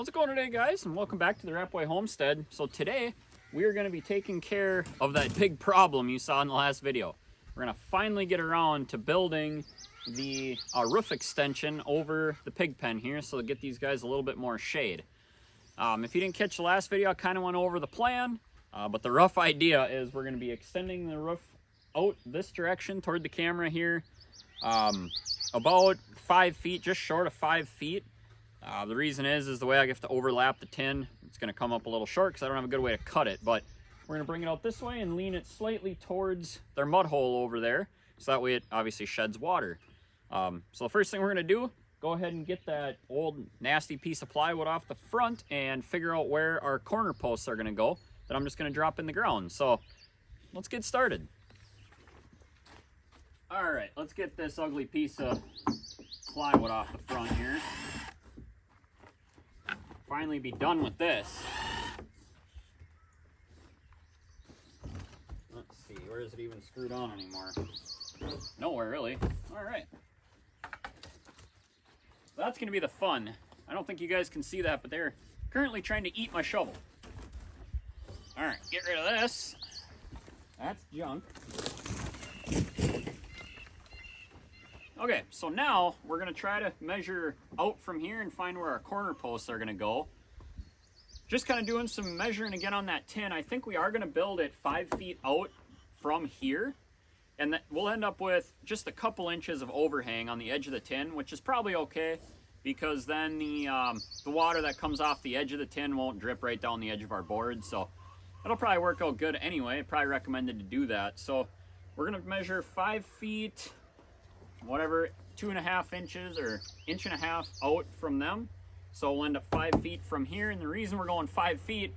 How's it going today, guys? And welcome back to the Rapway Homestead. So today we are going to be taking care of that big problem you saw in the last video. We're going to finally get around to building the roof extension over the pig pen here, so to get these guys a little bit more shade. If you didn't catch the last video, I kind of went over the plan, but the rough idea is we're going to be extending the roof out this direction toward the camera here, about 5 feet, just short of 5 feet. The reason is the way I have to overlap the tin, it's going to come up a little short because I don't have a good way to cut it, but we're going to bring it out this way and lean it slightly towards their mud hole over there, so that way it obviously sheds water. So the first thing we're going to do, go ahead and get that old nasty piece of plywood off the front and figure out where our corner posts are going to go that I'm just going to drop in the ground. So let's get started. All right, let's get this ugly piece of plywood off the front here. Finally be done with this. Let's see, where is it even screwed on anymore? Nowhere really. All right. That's gonna be the fun. I don't think you guys can see that, but they're currently trying to eat my shovel. All right, get rid of this. That's junk. Okay, so now we're gonna try to measure out from here and find where our corner posts are gonna go. Just kind of doing some measuring again on that tin. I think we are gonna build it 5 feet out from here, and we'll end up with just a couple inches of overhang on the edge of the tin, which is probably okay, because then the water that comes off the edge of the tin won't drip right down the edge of our board, so it'll probably work out good anyway. Probably recommended to do that. So we're gonna measure 5 feet, whatever, 2.5 inches or 1.5 inches out from them. So we'll end up 5 feet from here. And the reason we're going 5 feet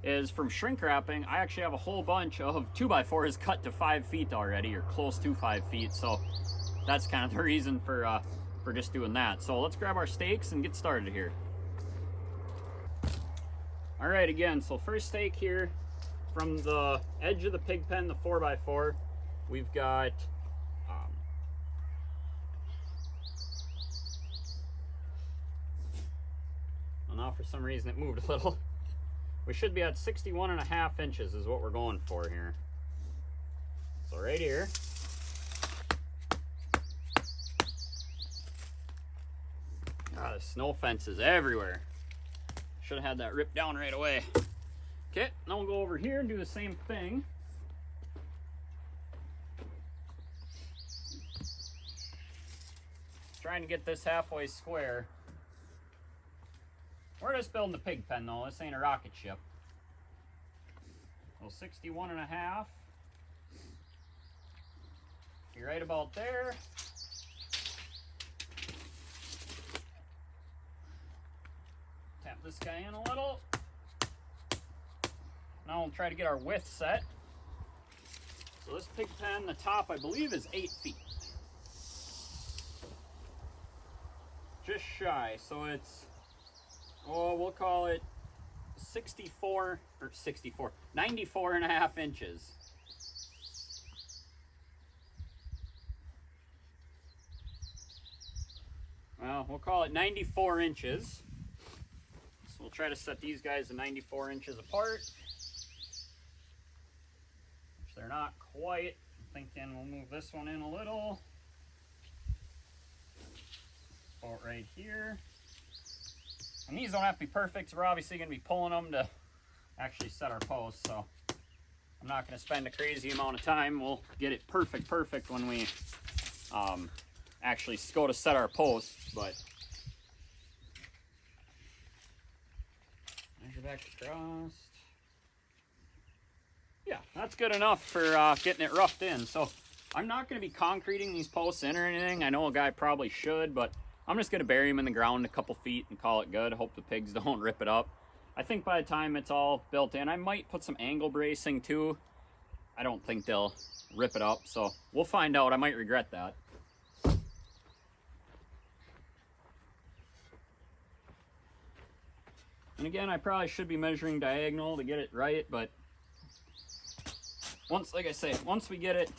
is from shrink wrapping. I actually have a whole bunch of 2x4s cut to 5 feet already, or close to 5 feet. So that's kind of the reason for just doing that. So let's grab our stakes and get started here. All right, again, so first stake here from the edge of the pig pen, the 4x4, we've got now for some reason it moved a little. We should be at 61.5 inches is what we're going for here. So right here. The snow fence is everywhere. Should have had that ripped down right away. Okay, now we'll go over here and do the same thing. Trying to get this halfway square. We're just building the pig pen though, this ain't a rocket ship. So 61.5. You're right about there. Tap this guy in a little. Now we'll try to get our width set. So this pig pen, the top I believe is 8 feet. Just shy, so it's, oh, we'll call it 94.5 inches. Well, we'll call it 94 inches. So we'll try to set these guys to 94 inches apart. Which they're not quite. I'm thinking we'll move this one in a little. About right here. And these don't have to be perfect, so we're obviously going to be pulling them to actually set our posts, so I'm not going to spend a crazy amount of time. We'll get it perfect when we actually go to set our posts, but measure back across. Yeah, that's good enough for getting it roughed in. So I'm not going to be concreting these posts in or anything. I know a guy probably should, but I'm just going to bury them in the ground a couple feet and call it good. Hope the pigs don't rip it up. I think by the time it's all built in, I might put some angle bracing too. I don't think they'll rip it up, so we'll find out. I might regret that. And again, I probably should be measuring diagonal to get it right, but like I say, once we get it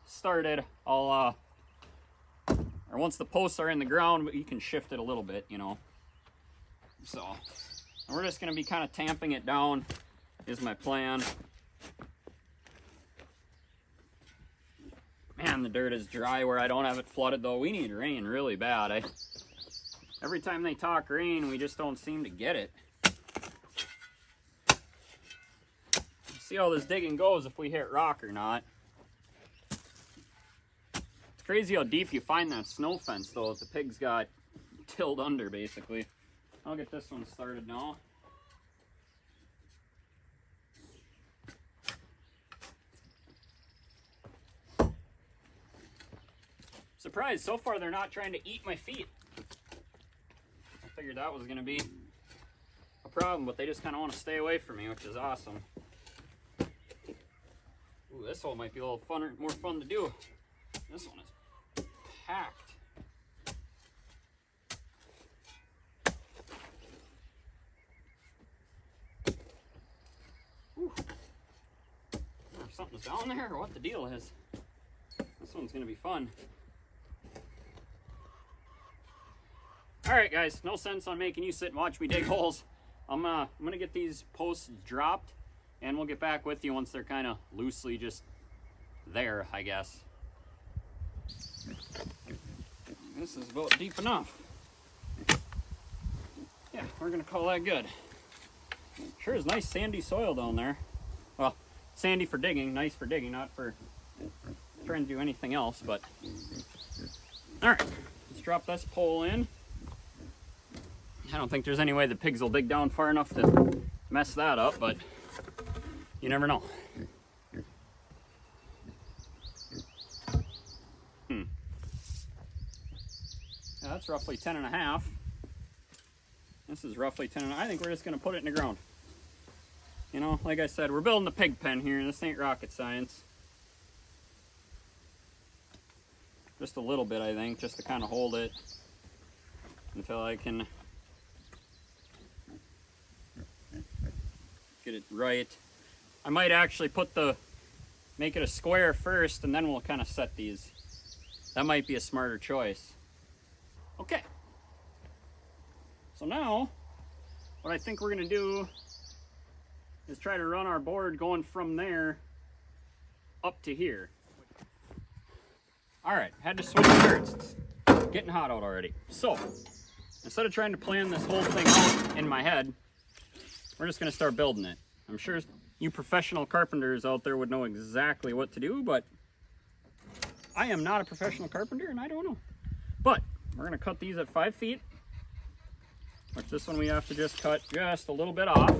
started, I'll or once the posts are in the ground, you can shift it a little bit, you know. So we're just going to be kind of tamping it down is my plan. Man, the dirt is dry where I don't have it flooded though. We need rain really bad. Every time they talk rain, we just don't seem to get it. See how this digging goes if we hit rock or not. It's crazy how deep you find that snow fence though if the pigs got tilled under basically. I'll get this one started now. Surprised, so far they're not trying to eat my feet. I figured that was going to be a problem, but they just kind of want to stay away from me, which is awesome. Ooh, this hole might be a little funner, more fun to do. This one is packed. Ooh. If something's down there or what the deal is. This one's going to be fun. Alright guys, no sense on making you sit and watch me dig holes. I'm gonna get these posts dropped and we'll get back with you once they're kind of loosely just there, I guess. This is about deep enough. Yeah, we're gonna call that good. Sure is nice sandy soil down there. Well, sandy for digging, nice for digging, not for trying to do anything else, but alright, let's drop this pole in. I don't think there's any way the pigs will dig down far enough to mess that up, but you never know. Yeah, that's roughly 10.5. This is roughly 10. I think we're just going to put it in the ground. You know, like I said, we're building a pig pen here. This ain't rocket science. Just a little bit, I think, just to kind of hold it until I can get it right. I might actually make it a square first and then we'll kind of set these. That might be a smarter choice. Okay. So now, what I think we're gonna do is try to run our board going from there up to here. All right, had to switch shirts. It's getting hot out already. So, instead of trying to plan this whole thing out in my head, we're just gonna start building it. I'm sure you professional carpenters out there would know exactly what to do, but I am not a professional carpenter and I don't know. But we're gonna cut these at 5 feet, which this one we have to just cut just a little bit off.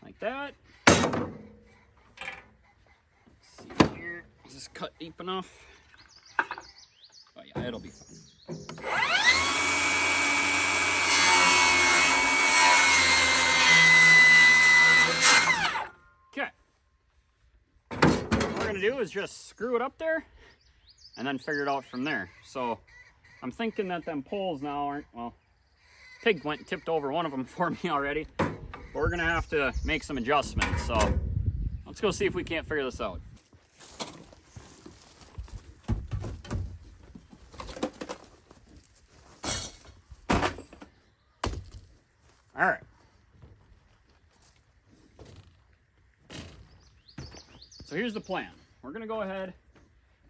Like that. Let's see here, is this cut deep enough? Oh yeah, it'll be fine. Okay. What we're gonna do is just screw it up there and then figure it out from there. So I'm thinking that them poles now aren't, well, pig went and tipped over one of them for me already. But we're gonna have to make some adjustments. So let's go see if we can't figure this out. All right. So here's the plan. We're gonna go ahead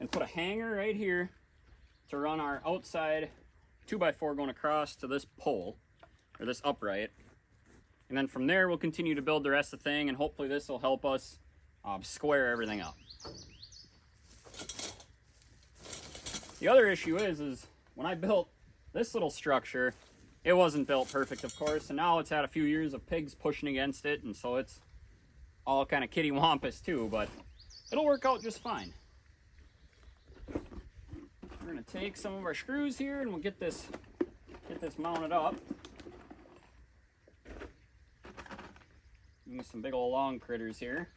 and put a hanger right here to run our outside 2x4 going across to this pole, or this upright. And then from there, we'll continue to build the rest of the thing, and hopefully this will help us square everything up. The other issue is when I built this little structure, it wasn't built perfect, of course, and now it's had a few years of pigs pushing against it, and so it's all kind of kitty-wampus too, but it'll work out just fine. We're gonna take some of our screws here and we'll get this mounted up. Use some big old long critters here.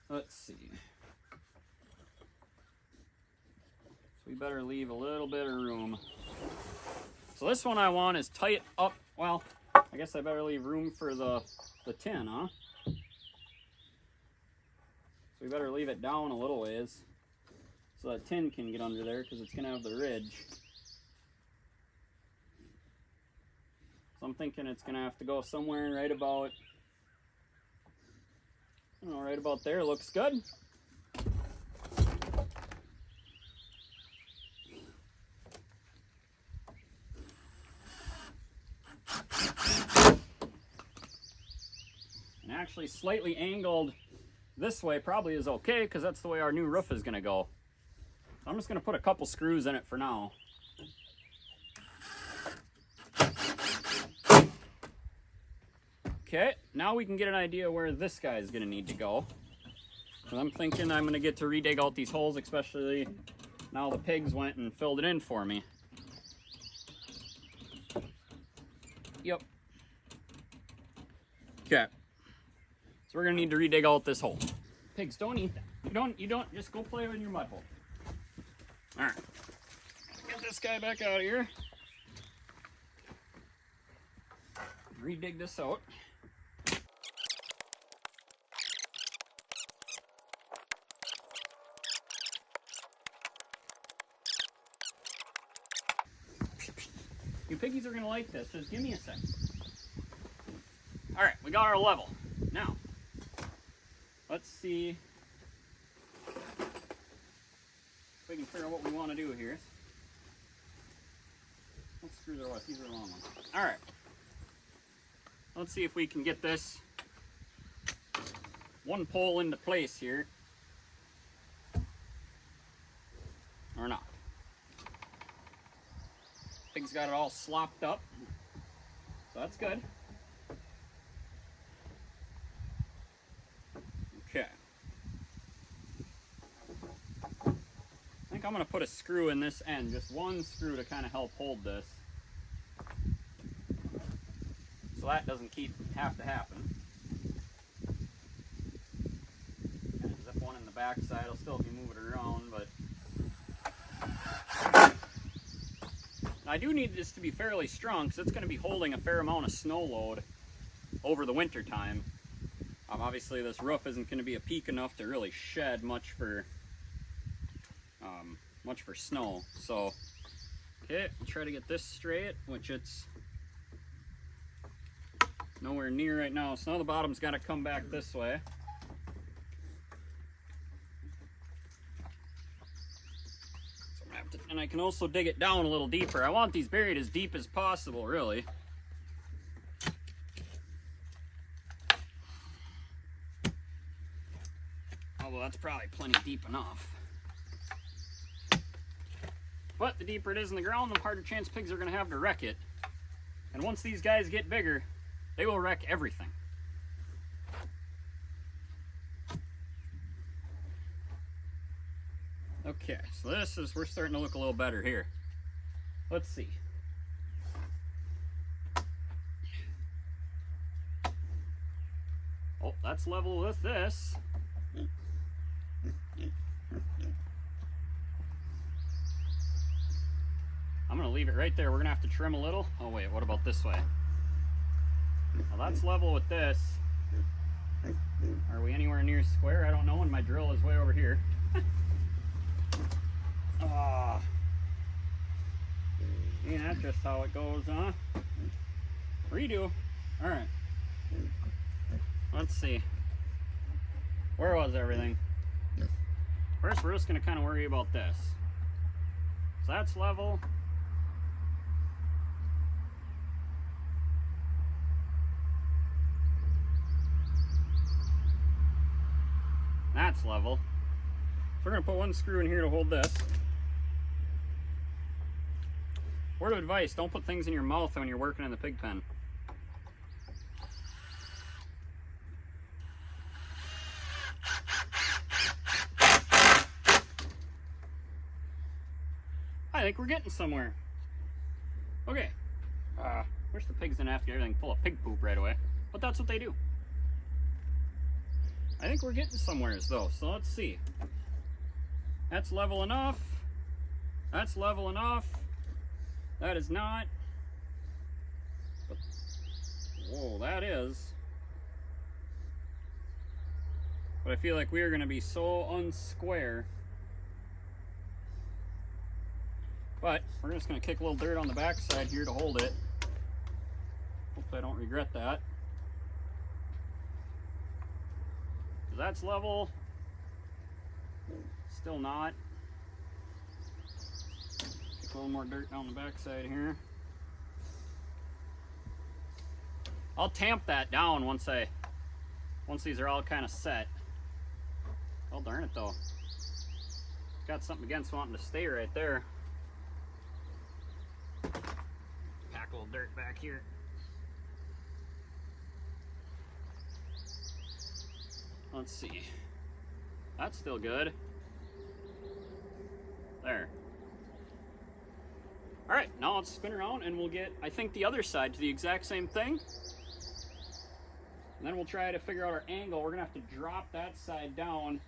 Let's see. So we better leave a little bit of room. So this one I want is tight up. Well, I guess I better leave room for the tin, huh? we better leave it down a little ways so that tin can get under there, because it's going to have the ridge. So I'm thinking it's going to have to go somewhere right about, I don't know, right about there. Looks good. And actually slightly angled this way probably is okay, because that's the way our new roof is going to go. So I'm just going to put a couple screws in it for now. Okay, now we can get an idea where this guy is going to need to go. And I'm thinking I'm going to get to redig out these holes, especially now the pigs went and filled it in for me. Yep. Okay. So we're going to need to redig out this hole. Pigs, don't eat that. You don't, just go play in your mud hole. All right. Get this guy back out of here. Redig this out. You piggies are going to like this. Just give me a second. All right, we got our level. Now, let's see if we can figure out what we want to do here. What screws are what? These are long ones. All right. Let's see if we can get this one pole into place here. Or not. Pig's got it all slopped up. So that's good. Okay. I think I'm going to put a screw in this end, just one screw to kind of help hold this. So that doesn't have to happen. Kind of zip one in the back side. I'll still be moving it around, but I do need this to be fairly strong, because it's going to be holding a fair amount of snow load over the winter time. Obviously this roof isn't going to be a peak enough to really shed much for snow. So okay, I'll try to get this straight, which it's nowhere near right now. So now the bottom's got to come back this way. So I'm gonna have to, and I can also dig it down a little deeper. I want these buried as deep as possible, really. Although that's probably plenty deep enough. But the deeper it is in the ground, the harder chance pigs are going to have to wreck it. And once these guys get bigger, they will wreck everything. Okay, so we're starting to look a little better here. Let's see. Oh, that's level with this. I'm going to leave it right there. We're going to have to trim a little. Oh wait, what about this way? Well, that's level with this. Are we anywhere near square? I don't know, and my drill is way over here. Ain't that just how it goes, huh? Redo. Alright. Let's see. Where was everything? First, we're just going to kind of worry about this. So that's level. That's level. So we're going to put one screw in here to hold this. Word of advice, don't put things in your mouth when you're working in the pig pen. I think we're getting somewhere. Okay. Wish the pigs didn't have to get everything full of pig poop right away, but that's what they do. I think we're getting somewhere though, so let's see. That's level enough. That's level enough. That is not. But, whoa, that is. But I feel like we are going to be so unsquare. But we're just going to kick a little dirt on the backside here to hold it. Hopefully I don't regret that. That's level. Still not. Kick a little more dirt down the backside here. I'll tamp that down once these are all kind of set. Oh darn it though. Got something against wanting to stay right there. Pack a little dirt back here. Let's see. That's still good. There. Alright, now let's spin around and we'll get, I think, the other side to the exact same thing. And then we'll try to figure out our angle. We're going to have to drop that side down,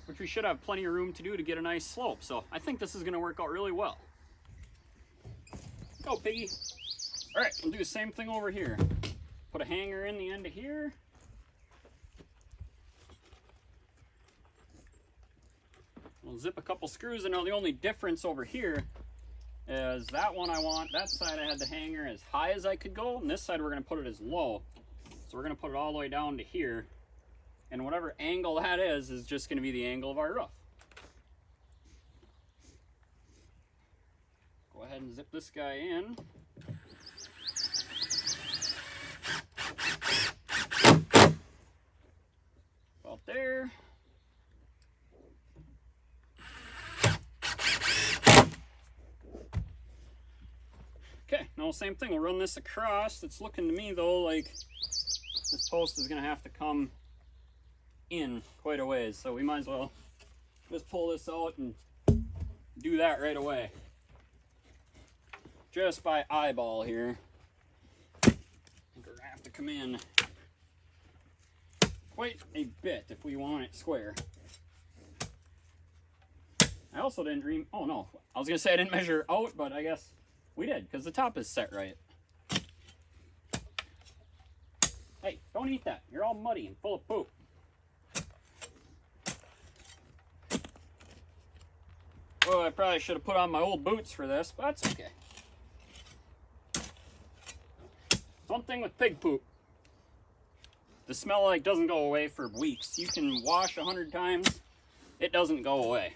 which we should have plenty of room to do to get a nice slope. So I think this is going to work out really well. Go, piggy. Alright, we'll do the same thing over here. Put a hanger in the end of here. We'll zip a couple screws, and now the only difference over here is that one that side I had the hanger as high as I could go, and this side we're going to put it as low. So we're going to put it all the way down to here, and whatever angle that is just going to be the angle of our roof. Go ahead and zip this guy in. About there. Okay, now same thing, we'll run this across. It's looking to me though like this post is going to have to come in quite a ways, so we might as well just pull this out and do that right away. Just by eyeball here. I think we're going to have to come in quite a bit if we want it square. I also didn't oh no, I was going to say I didn't measure out, but I guess we did, because the top is set right. Hey, don't eat that. You're all muddy and full of poop. Well, I probably should have put on my old boots for this, but that's okay. One thing with pig poop. The smell like doesn't go away for weeks. You can wash 100 times, it doesn't go away.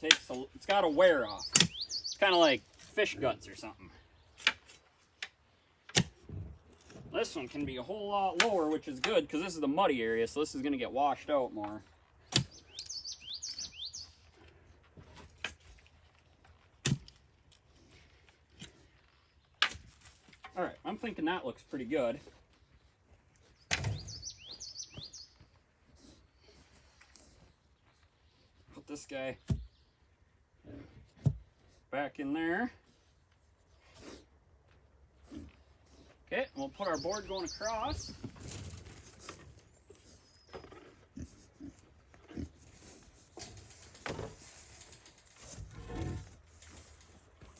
It's got to wear off. It's kind of like fish guts or something. This one can be a whole lot lower, which is good because this is the muddy area, so this is going to get washed out more. Alright, I'm thinking that looks pretty good. Put this guy back in there. Okay, we'll put our board going across.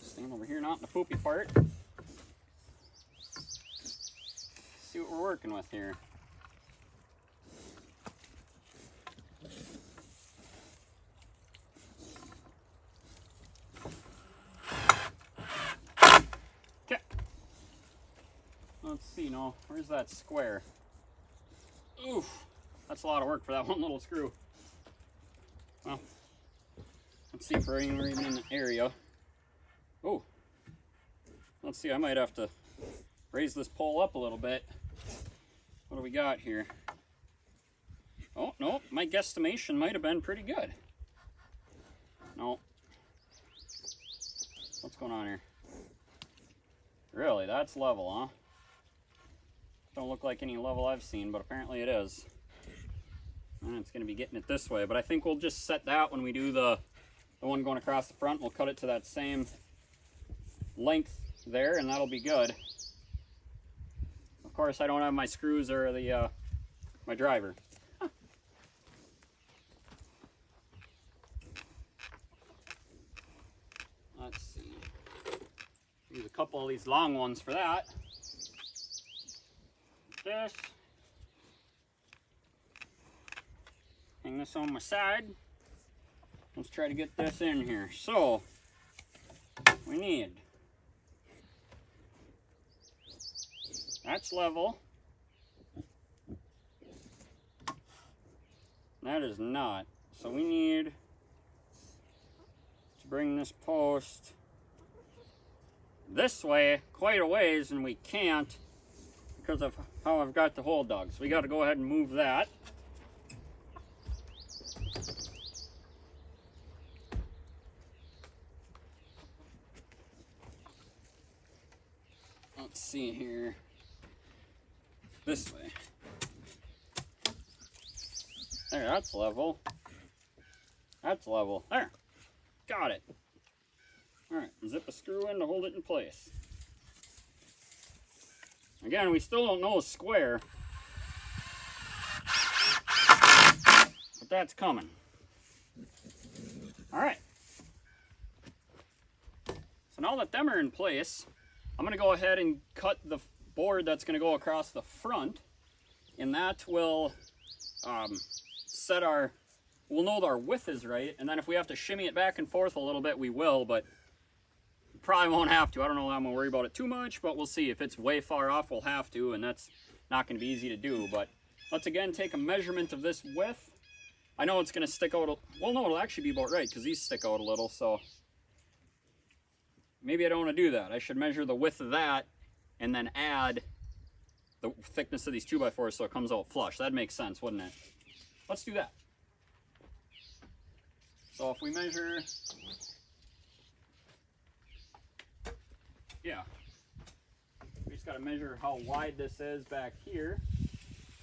Stand over here, not in the poopy part. See what we're working with here. Let's see, no, where's that square? Oof, that's a lot of work for that one little screw. Well, let's see if we're anywhere even in the area. Oh, let's see, I might have to raise this pole up a little bit. What do we got here? Oh, no, my guesstimation might have been pretty good. No. What's going on here? Really, that's level, huh? Don't look like any level I've seen, but apparently it is. And it's going to be getting it this way, but I think we'll just set that when we do the one going across the front. We'll cut it to that same length there, and that'll be good. Of course, I don't have my screws or the my driver. Huh. Let's see. Use a couple of these long ones for that. this. Hang this on my side. Let's try to get this in here. So, we need, that's level. That is not. So we need to bring this post this way quite a ways, and we can't because of how I've got the hole dug. So we got to go ahead and move that. Let's see here. This way. There, that's level. That's level. There. Got it. Alright, zip a screw in to hold it in place. Again, we still don't know a square. But that's coming. Alright. So now that them are in place, I'm going to go ahead and cut the board that's going to go across the front. And that will set our, we'll know our width is right, and then if we have to shimmy it back and forth a little bit, we will, but probably won't have to. I don't know, I'm gonna worry about it too much, but we'll see. If it's way far off, we'll have to, and that's not gonna be easy to do. But let's again take a measurement of this width. I know it's gonna stick out, well no, it'll actually be about right, because these stick out a little, so maybe I don't want to do that. I should measure the width of that, and then add the thickness of these 2x4s so it comes out flush. That'd make sense, wouldn't it? Let's do that. So if we measure, yeah, we just got to measure how wide this is back here,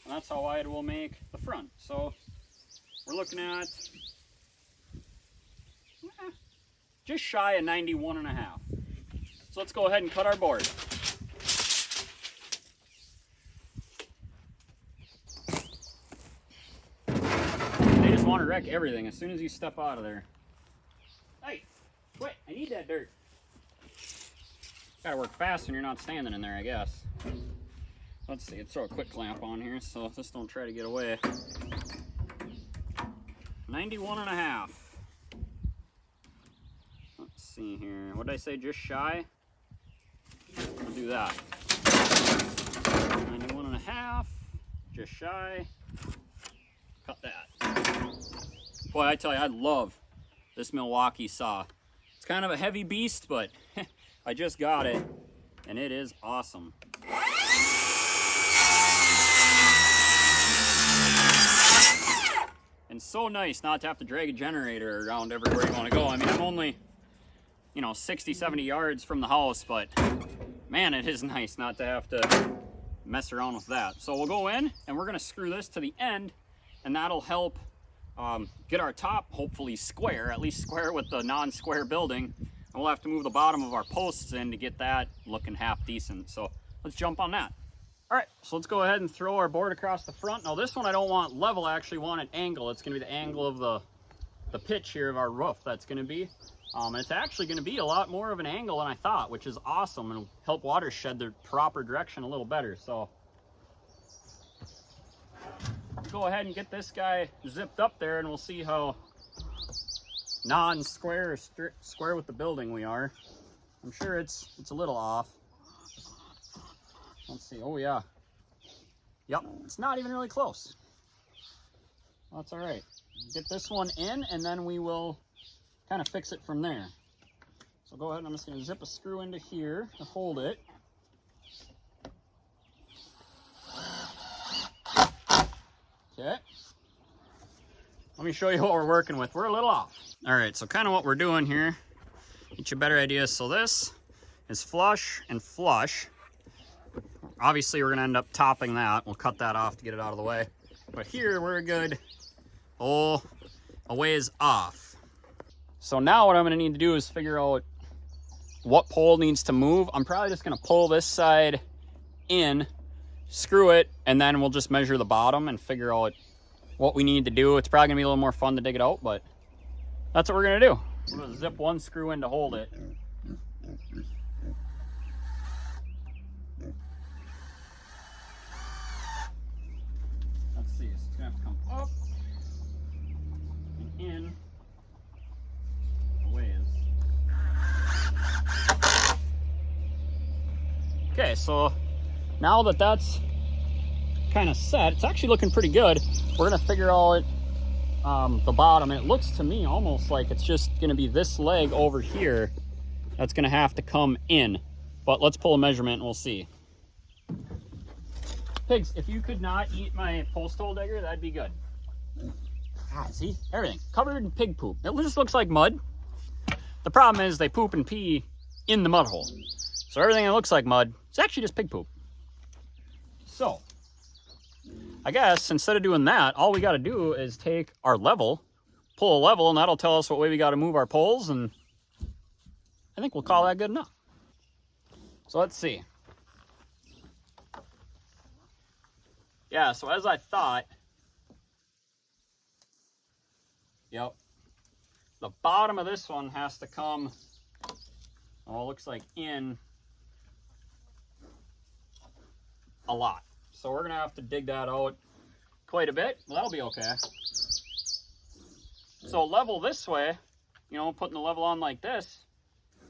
and that's how wide we'll make the front. So we're looking at just shy of 91.5. So let's go ahead and cut our board. Want to wreck everything as soon as you step out of there. Hey, wait, I need that dirt. Gotta work fast when you're not standing in there, I guess. Let's see, let's throw a quick clamp on here so this don't try to get away. 91.5. Let's see here. What did I say, just shy? We'll do that. 91.5, just shy. Cut that. Boy, I tell you, I love this Milwaukee saw. It's kind of a heavy beast, but I just got it, and it is awesome. And so nice not to have to drag a generator around everywhere you want to go. I mean, I'm only, 60, 70 yards from the house, but man, it is nice not to have to mess around with that. So we'll go in, and we're going to screw this to the end, and that'll help get our top hopefully square, at least square with the non-square building. And we'll have to move the bottom of our posts in to get that looking half decent. So let's jump on that. All right, so let's go ahead and throw our board across the front. Now this one I don't want level, I actually want an angle. It's gonna be the angle of the pitch here of our roof that's gonna be. And it's actually gonna be a lot more of an angle than I thought, which is awesome and help water shed the proper direction a little better. So go ahead and get this guy zipped up there, and we'll see how non-square or square with the building we are. I'm sure it's a little off. Let's see. Oh yeah. Yep, it's not even really close. That's all right. Get this one in, and then we will kind of fix it from there. So go ahead, and I'm just going to zip a screw into here to hold it. Okay. Let me show you what we're working with. We're a little off. All right, so kind of what we're doing here, get you a better idea. So this is flush and flush. Obviously, we're gonna end up topping that. We'll cut that off to get it out of the way. But here, we're a good, a ways off. So now what I'm gonna need to do is figure out what pole needs to move. I'm probably just gonna pull this side in, screw it, and then we'll just measure the bottom and figure out what we need to do. It's probably gonna be a little more fun to dig it out, but that's what we're gonna do. We're gonna zip one screw in to hold it. see. So it's gonna have to come up and in a ways. Okay, so now that that's kind of set, it's actually looking pretty good. We're gonna figure out the bottom, and it looks to me almost like it's just gonna be this leg over here that's gonna have to come in. But let's pull a measurement and we'll see. Pigs, if you could not eat my post hole digger, that'd be good. Ah, see, everything covered in pig poop. It just looks like mud. The problem is they poop and pee in the mud hole. So everything that looks like mud, it's actually just pig poop. So, I guess instead of doing that, all we gotta do is take our level, pull a level, and that'll tell us what way we gotta move our poles, and I think we'll call that good enough. So let's see. Yeah, so as I thought, yep, the bottom of this one has to come, oh, it looks like in a lot. So we're gonna have to dig that out quite a bit. Well, that'll be okay. So level this way, you know, putting the level on like this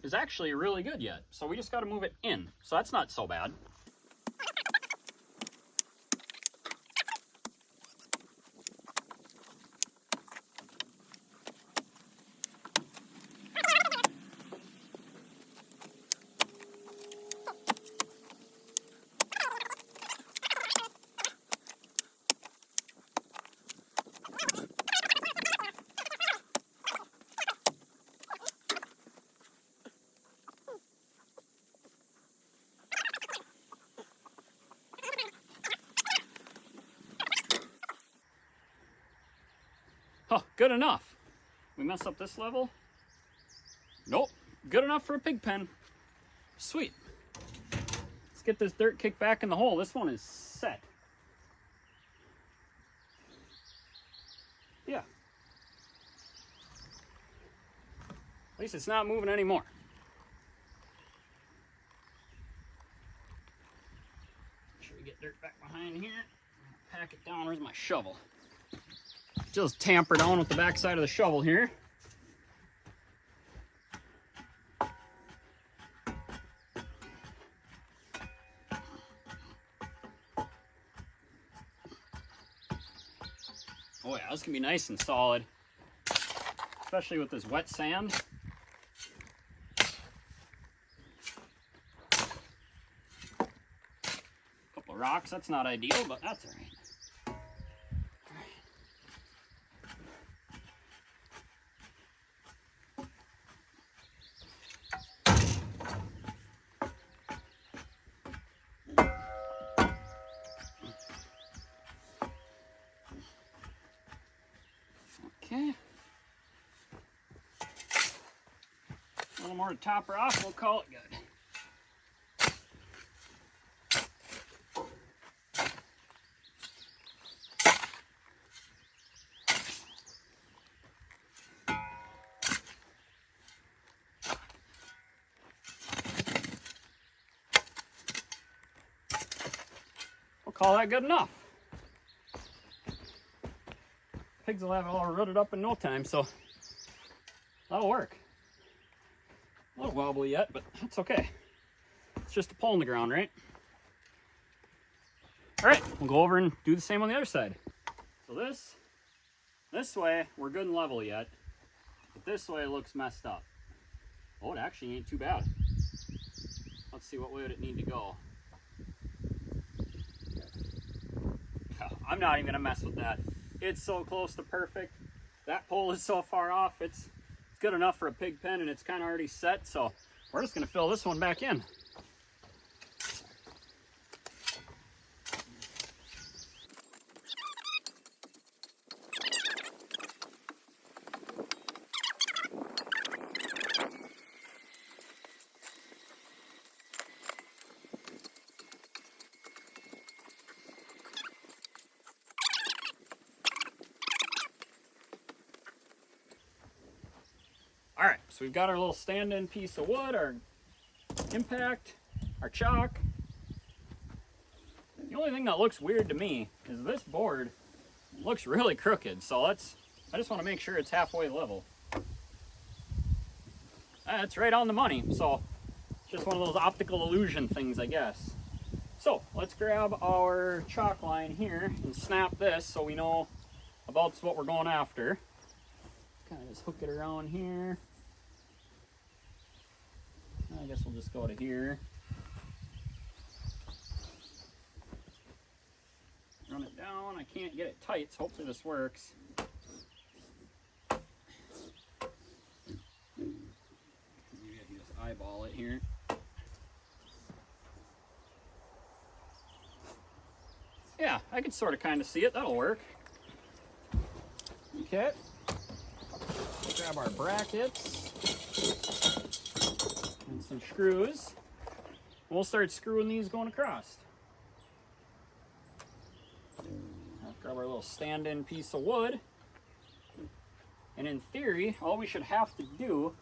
is actually really good yet. So we just gotta move it in. So that's not so bad. Oh, good enough. We mess up this level? Nope. Good enough for a pig pen. Sweet. Let's get this dirt kicked back in the hole. This one is set. Yeah. At least it's not moving anymore. Make sure we get dirt back behind here. Pack it down. Where's my shovel? Just tamper down with the back side of the shovel here. Oh yeah, this can be nice and solid, especially with this wet sand. Couple of rocks, that's not ideal, but that's all right. Okay. A little more to top her off, we'll call it good. We'll call that good enough. Pigs will have it all rooted up in no time, so that'll work. A little wobbly yet, but that's okay. It's just a pole in the ground, right? All right, we'll go over and do the same on the other side. So this way, we're good and level yet, but this way it looks messed up. Oh, it actually ain't too bad. Let's see, what way would it need to go? I'm not even gonna mess with that. It's so close to perfect. That pole is so far off. It's good enough for a pig pen, and it's kind of already set. So we're just gonna fill this one back in. All right, so we've got our little stand-in piece of wood, our impact, our chalk. The only thing that looks weird to me is this board looks really crooked, so I just want to make sure it's halfway level. That's right on the money, so just one of those optical illusion things, I guess. So let's grab our chalk line here and snap this so we know about what we're going after. Kind of just hook it around here. I guess we'll just go to here. Run it down. I can't get it tight, so hopefully this works. Maybe I can just eyeball it here. Yeah, I can sort of kind of see it. That'll work. Okay. Grab our brackets and some screws. We'll start screwing these going across. Grab our little stand-in piece of wood. And in theory, all we should have to do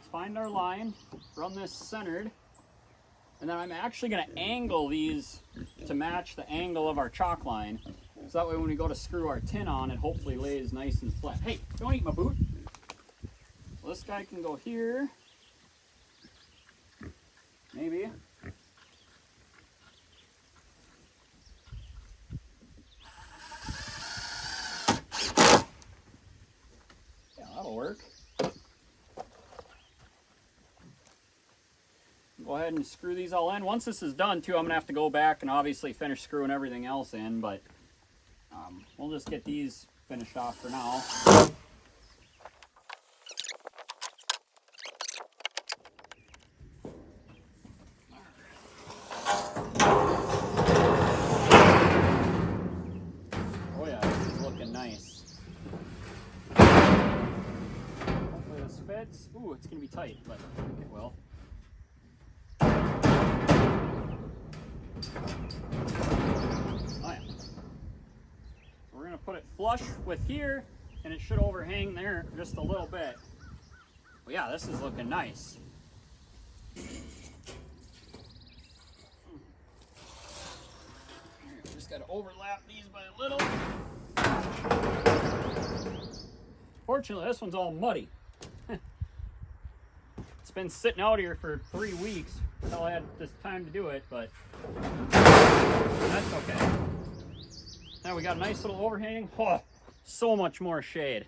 is find our line, run this centered, and then I'm actually going to angle these to match the angle of our chalk line. So that way when we go to screw our tin on, it hopefully lays nice and flat. Hey, don't eat my boot. Well, this guy can go here. Maybe. Yeah, that'll work. Go ahead and screw these all in. Once this is done too, I'm going to have to go back and obviously finish screwing everything else in, but we'll just get these finished off for now. Oh yeah, this is looking nice. Hopefully this fits. Ooh, it's going to be tight, but it will. Put it flush with here, and it should overhang there just a little bit. Well, yeah, this is looking nice. Just got to overlap these by a little. Fortunately, this one's all muddy. It's been sitting out here for 3 weeks until I had this time to do it, but that's okay. Now we got a nice little overhang. Oh, so much more shade.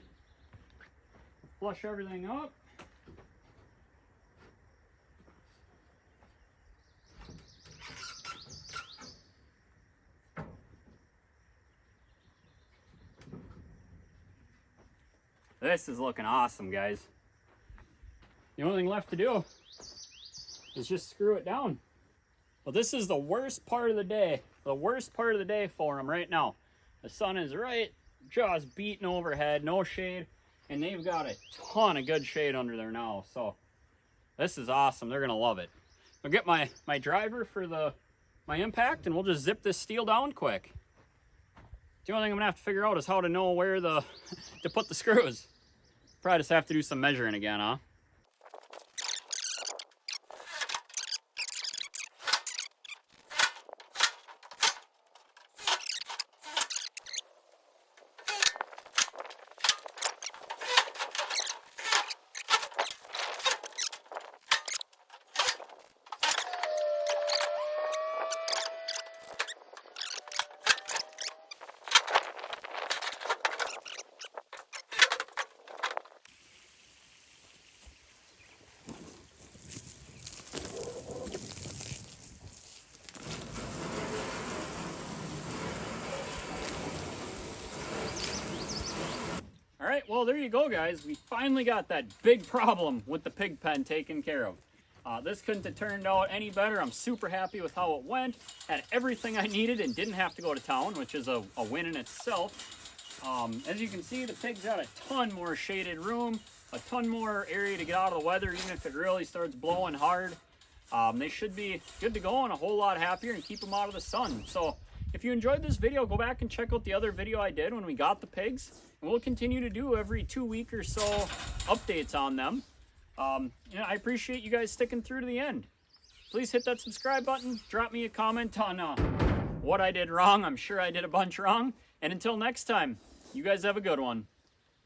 Flush everything up. This is looking awesome, guys. The only thing left to do is just screw it down. Well, this is the worst part of the day. The worst part of the day for them right now. The sun is right, just beating overhead, no shade, and they've got a ton of good shade under there now. So this is awesome. They're gonna love it. I'll get my driver for my impact, and we'll just zip this steel down quick. The only thing I'm gonna have to figure out is how to know where to put the screws. Probably just have to do some measuring again, huh? All right, well, there you go, guys. We finally got that big problem with the pig pen taken care of. This couldn't have turned out any better. I'm super happy with how it went. Had everything I needed and didn't have to go to town, which is a win in itself. As you can see, the pig's got a ton more shaded room, a ton more area to get out of the weather, even if it really starts blowing hard. They should be good to go and a whole lot happier and keep them out of the sun. So if you enjoyed this video, go back and check out the other video I did when we got the pigs. And we'll continue to do every 2 week or so updates on them. I appreciate you guys sticking through to the end. Please hit that subscribe button. Drop me a comment on what I did wrong. I'm sure I did a bunch wrong. And until next time, you guys have a good one.